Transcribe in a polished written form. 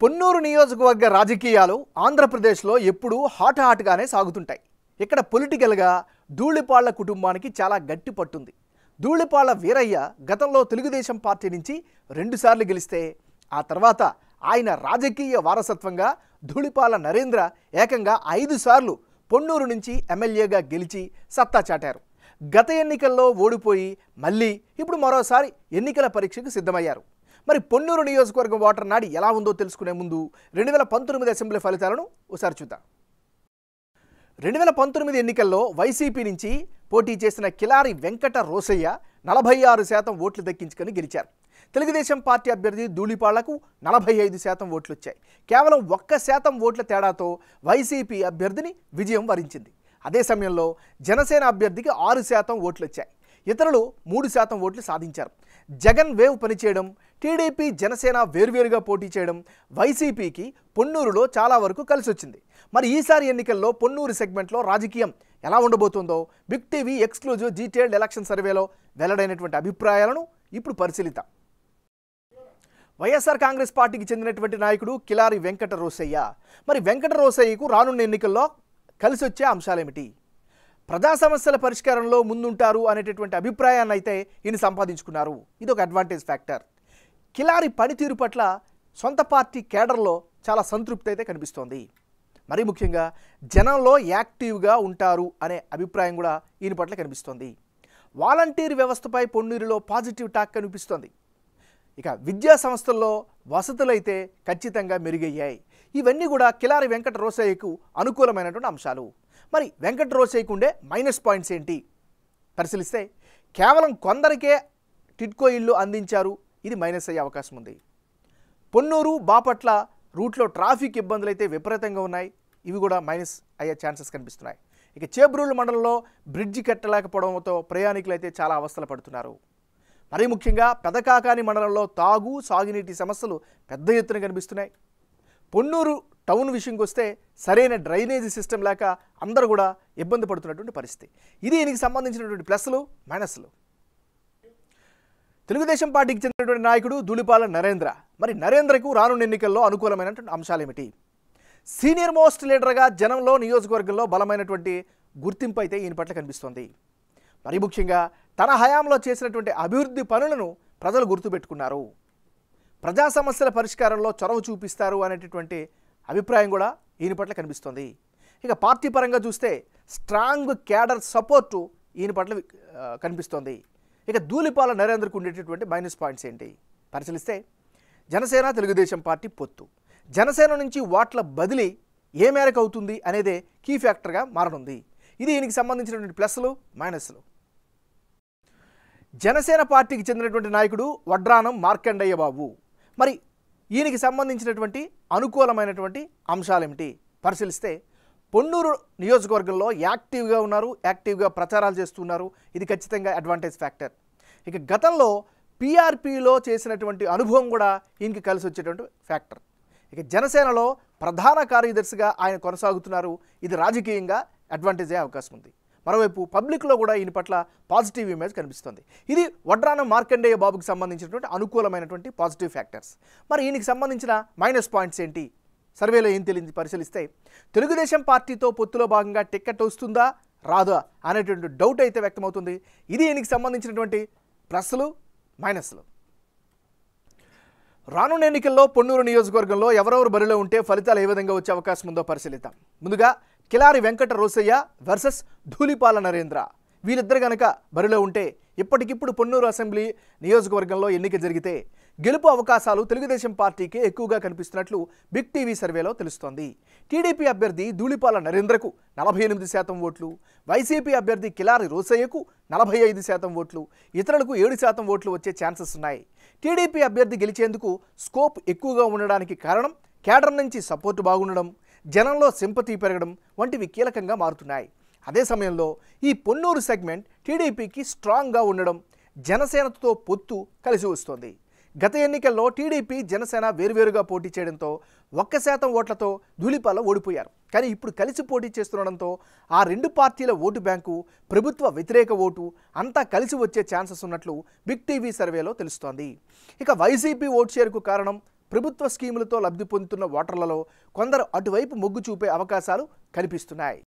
పొన్నూరు నియోజకవర్గ రాజకీయాలు ఆంధ్రప్రదేశ్లో ఎప్పుడూ హాట్గానే సాగుతుంటాయి. ఇక్కడ పొలిటికల్గా ధూళిపాళ్ల కుటుంబానికి చాలా గట్టి పట్టుంది. ధూళిపాళ్ల వీరయ్య గతంలో తెలుగుదేశం పార్టీ నుంచి 2 సార్లు గెలిస్తే ఆ తర్వాత ఆయన రాజకీయ వారసత్వంగా ధూళిపాళ్ల నరేంద్ర ఏకంగా 5 సార్లు పొన్నూరు నుంచి ఎమ్మెల్యేగా గెలిచి సత్తా చాటారు. గత ఎన్నికల్లో ఓడిపోయి మళ్ళీ ఇప్పుడు మరోసారి ఎన్నికల పరీక్షకు సిద్ధమయ్యారు. మరి పొన్నూరు నియోజకవర్గం ఓటర్ నాడి ఎలా ఉందో తెలుసుకునే ముందు 2019 అసెంబ్లీ ఫలితాలను ఒకసారి చూద్దాం. 2019 ఎన్నికల్లో వైసీపీ నుంచి పోటీ చేసిన కిలారి వెంకట రోసయ్య 46% ఓట్లు దక్కించుకొని గెలిచారు. తెలుగుదేశం పార్టీ అభ్యర్థి ధూళిపాళ్లకు 45% ఓట్లు వచ్చాయి. కేవలం 1% ఓట్ల తేడాతో వైసీపీ అభ్యర్థిని విజయం వరించింది. అదే సమయంలో జనసేన అభ్యర్థికి 6% ఓట్లు వచ్చాయి. ఇతరులు 3% ఓట్లు సాధించారు. జగన్ వేవ్ పనిచేయడం, టీడీపీ జనసేన వేర్వేరుగా పోటీ చేయడం వైసీపీకి పొన్నూరులో చాలా వరకు కలిసి వచ్చింది. మరి ఈసారి ఎన్నికల్లో పొన్నూరు సెగ్మెంట్లో రాజకీయం ఎలా ఉండబోతుందో Big TV exclusive detailed election సర్వేలో వెల్లడైనటువంటి అభిప్రాయాలను ఇప్పుడు పరిశీలిద్దాం. వైఎస్ఆర్ కాంగ్రెస్ పార్టీకి చెందినటువంటి నాయకుడు కిలారి వెంకట రోసయ్య. మరి వెంకట రోసయ్యకు రానున్న ఎన్నికల్లో కలిసి వచ్చే అంశాలేమిటి? ప్రజా సమస్యల పరిష్కారంలో ముందుంటారు అనేటటువంటి అభిప్రాయాన్ని అయితే ఈయన సంపాదించుకున్నారు. ఇది ఒక అడ్వాంటేజ్ ఫ్యాక్టర్. కిలారి పనితీరు పట్ల సొంత పార్టీ కేడర్లో చాలా సంతృప్తి అయితే కనిపిస్తోంది. మరీ ముఖ్యంగా జనంలో యాక్టివ్గా ఉంటారు అనే అభిప్రాయం కూడా ఈయన పట్ల కనిపిస్తోంది. వాలంటీర్ వ్యవస్థపై పొన్నూరులో పాజిటివ్ టాక్ కనిపిస్తోంది. ఇక విద్యా సంస్థల్లో వసతులు అయితే ఖచ్చితంగా మెరుగయ్యాయి. ఇవన్నీ కూడా కిలారి వెంకట రోసయ్యకు అనుకూలమైనటువంటి అంశాలు. మరి వెంకట రోసయ్యకు ఉండే మైనస్ పాయింట్స్ ఏంటి పరిశీలిస్తే, కేవలం కొందరికే టిడ్కో ఇల్లు అందించారు, ఇది మైనస్ అయ్యే అవకాశం ఉంది. పొన్నూరు బాపట్ల రూట్లో ట్రాఫిక్ ఇబ్బందులు అయితే విపరీతంగా ఉన్నాయి, ఇవి కూడా మైనస్ అయ్యే ఛాన్సెస్ కనిపిస్తున్నాయి. ఇక చేబ్రోలు మండలంలో బ్రిడ్జి కట్టలేకపోవడంతో ప్రయాణికులు అయితే చాలా అవస్థలు పడుతున్నారు. మరీ ముఖ్యంగా పెదకాకాని మండలంలో తాగు సాగునీటి సమస్యలు పెద్ద ఎత్తున కనిపిస్తున్నాయి. పొన్నూరు టౌన్ విషయంకి వస్తే సరైన డ్రైనేజీ సిస్టమ్ లేక అందరూ కూడా ఇబ్బంది పడుతున్నటువంటి పరిస్థితి. ఇది దీనికి సంబంధించినటువంటి ప్లస్లు మైనస్లు. తెలుగుదేశం పార్టీకి చెందినటువంటి నాయకుడు ధూళిపాళ్ల నరేంద్ర. మరి నరేంద్రకు రానున్న ఎన్నికల్లో అనుకూలమైనటువంటి అంశాలు ఏమిటి? సీనియర్ మోస్ట్ లీడర్గా జనంలో నియోజకవర్గంలో బలమైనటువంటి గుర్తింపు అయితే ఈయన పట్ల కనిపిస్తోంది. మరి ముఖ్యంగా తన హయాంలో చేసినటువంటి అభివృద్ధి పనులను ప్రజలు గుర్తుపెట్టుకున్నారు. ప్రజా సమస్యల పరిష్కారంలో చొరవ చూపిస్తారు అనేటటువంటి అభిప్రాయం కూడా ఈయన పట్ల కనిపిస్తోంది. ఇక పార్టీ పరంగా చూస్తే స్ట్రాంగ్ క్యాడర్ సపోర్టు ఈయన పట్ల కనిపిస్తోంది. ఇక ధూళిపాళ్ల నరేంద్రకు ఉండేటటువంటి మైనస్ పాయింట్స్ ఏంటి పరిశీలిస్తే, జనసేన తెలుగుదేశం పార్టీ పొత్తు, జనసేన నుంచి ఓట్ల బదిలీ ఏ మేరకు అవుతుంది అనేదే కీ ఫ్యాక్టర్గా మారనుంది. ఇది ఈయనకి సంబంధించినటువంటి ప్లస్లు మైనస్లు. జనసేన పార్టీకి చెందినటువంటి నాయకుడు వడ్రానం మార్కండయ్య బాబు. మరి ఈయనకి సంబంధించినటువంటి అనుకూలమైనటువంటి అంశాలేమిటి పరిశీలిస్తే, పొన్నూరు నియోజకవర్గంలో యాక్టివ్గా ఉన్నారు, యాక్టివ్గా ప్రచారాలు చేస్తున్నారు, ఇది ఖచ్చితంగా అడ్వాంటేజ్ ఫ్యాక్టర్. ఇక గతంలో పీఆర్పీలో చేసినటువంటి అనుభవం కూడా ఈయనకి కలిసి వచ్చేటువంటి ఫ్యాక్టర్. ఇక జనసేనలో ప్రధాన కార్యదర్శిగా ఆయన కొనసాగుతున్నారు, ఇది రాజకీయంగా అడ్వాంటేజ్ అయ్యే అవకాశం ఉంది. మరోవైపు పబ్లిక్లో కూడా ఈయన పట్ల పాజిటివ్ ఇమేజ్ కనిపిస్తుంది. ఇది వడ్రానం మార్కండేయ బాబుకి సంబంధించినటువంటి అనుకూలమైనటువంటి పాజిటివ్ ఫ్యాక్టర్స్. మరి ఈయనకి సంబంధించిన మైనస్ పాయింట్స్ ఏంటి సర్వేలో ఏం తెలియదు పరిశీలిస్తే, తెలుగుదేశం పార్టీతో పొత్తులో భాగంగా టికెట్ వస్తుందా రాదా అనేటువంటి డౌట్ అయితే వ్యక్తమవుతుంది. ఇది ఈయనకి సంబంధించినటువంటి ప్లస్లు మైనస్లు. రానున్న ఎన్నికల్లో పొన్నూరు నియోజకవర్గంలో ఎవరెవరు బరిలో ఉంటే ఫలితాలు ఏ విధంగా వచ్చే అవకాశం ఉందో పరిశీలిద్దాం. ముందుగా కిలారి వెంకట రోసయ్య వర్సెస్ ధూళిపాళ్ల నరేంద్ర. వీళ్ళిద్దరు కనుక బరిలో ఉంటే ఇప్పటికిప్పుడు పొన్నూరు అసెంబ్లీ నియోజకవర్గంలో ఎన్నిక జరిగితే గెలుపు అవకాశాలు తెలుగుదేశం పార్టీకి ఎక్కువగా కనిపిస్తున్నట్లు బిగ్ టీవీ సర్వేలో తెలుస్తోంది. టీడీపీ అభ్యర్థి ధూళిపాళ్ల నరేంద్రకు 48% ఓట్లు, వైసీపీ అభ్యర్థి కిలారి రోసయ్యకు 45% ఓట్లు, ఇతరులకు 7% ఓట్లు వచ్చే ఛాన్సెస్ ఉన్నాయి. టీడీపీ అభ్యర్థి గెలిచేందుకు స్కోప్ ఎక్కువగా ఉండడానికి కారణం కేడర్ నుంచి సపోర్టు బాగుండడం, జనంలో సింపతి పెరగడం వంటివి కీలకంగా మారుతున్నాయి. అదే సమయంలో ఈ పొన్నూరు సెగ్మెంట్ టీడీపీకి స్ట్రాంగ్గా ఉండడం, జనసేనతో పొత్తు కలిసి వస్తోంది. గత ఎన్నికల్లో టీడీపీ జనసేన వేర్వేరుగా పోటీ చేయడంతో 1% ఓట్లతో ధూళిపాళ్ల ఓడిపోయారు. కానీ ఇప్పుడు కలిసి పోటీ చేస్తుండడంతో ఆ 2 పార్టీల ఓటు బ్యాంకు, ప్రభుత్వ వ్యతిరేక ఓటు అంతా కలిసి వచ్చే ఛాన్సెస్ ఉన్నట్లు బిగ్ టీవీ సర్వేలో తెలుస్తోంది. ఇక వైసీపీ ఓటు షేర్కు కారణం ప్రభుత్వ స్కీములతో లబ్ధి పొందుతున్న ఓటర్లలో కొందరు అటువైపు మొగ్గు చూపే అవకాశాలు కనిపిస్తున్నాయి.